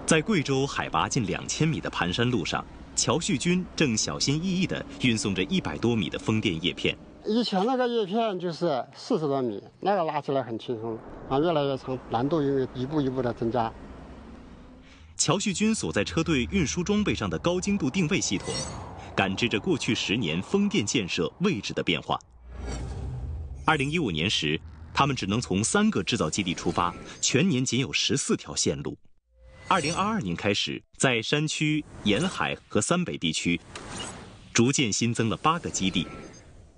在贵州海拔近2000米的盘山路上，乔旭军正小心翼翼地运送着100多米的风电叶片。以前那个叶片就是40多米，那个拉起来很轻松，越来越长，难度因为一步一步的增加。乔旭军所在车队运输装备上的高精度定位系统，感知着过去10年风电建设位置的变化。2015年时，他们只能从3个制造基地出发，全年仅有14条线路。2022年开始，在山区、沿海和三北地区，逐渐新增了8个基地，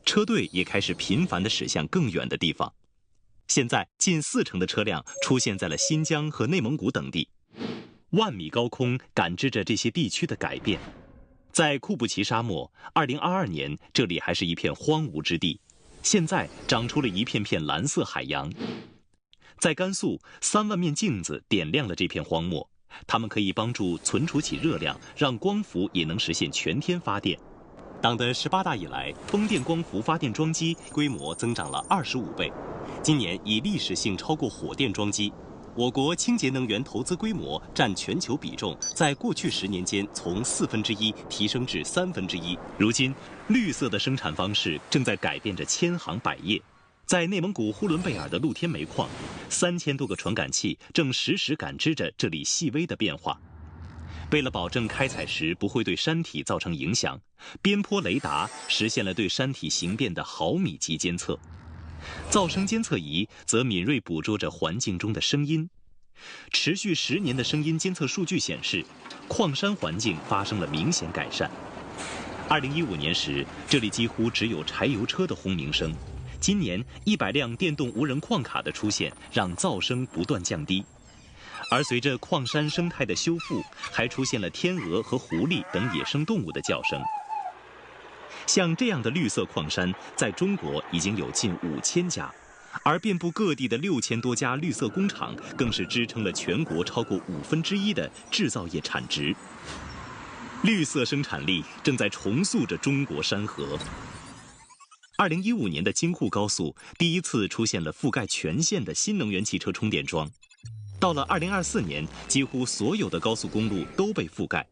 车队也开始频繁地驶向更远的地方。现在，近40%的车辆出现在了新疆和内蒙古等地。万米高空感知着这些地区的改变。在库布齐沙漠，2022年这里还是一片荒芜之地，现在长出了一片片蓝色海洋。在甘肃，3万面镜子点亮了这片荒漠，它们可以帮助存储起热量，让光伏也能实现全天发电。党的18大以来，风电光伏发电装机规模增长了25倍，今年已历史性超过火电装机。我国清洁能源投资规模占全球比重，在过去10年间从1/4提升至1/3。如今，绿色的生产方式正在改变着千行百业。在内蒙古呼伦贝尔的露天煤矿，3000多个传感器正实时感知着这里细微的变化。为了保证开采时不会对山体造成影响，边坡雷达实现了对山体形变的毫米级监测。噪声监测仪则敏锐捕捉着环境中的声音。持续10年的声音监测数据显示，矿山环境发生了明显改善。2015年时，这里几乎只有柴油车的轰鸣声。今年100辆电动无人矿卡的出现，让噪声不断降低。而随着矿山生态的修复，还出现了天鹅和狐狸等野生动物的叫声。像这样的绿色矿山，在中国已经有近5000家，而遍布各地的6000多家绿色工厂，更是支撑了全国超过1/5的制造业产值。绿色生产力正在重塑着中国山河。2015年的京沪高速第一次出现了覆盖全线的新能源汽车充电桩。到了2024年，几乎所有的高速公路都被覆盖。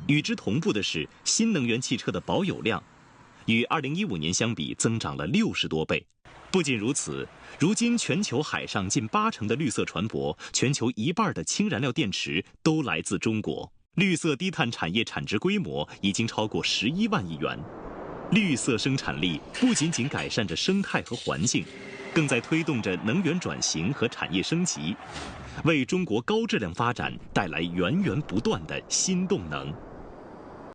与之同步的是，新能源汽车的保有量与2015年相比增长了60多倍。不仅如此，如今全球海上近80%的绿色船舶，全球1半的氢燃料电池都来自中国。绿色低碳产业产值规模已经超过11万亿元。绿色生产力不仅仅改善着生态和环境，更在推动着能源转型和产业升级，为中国高质量发展带来源源不断的新动能。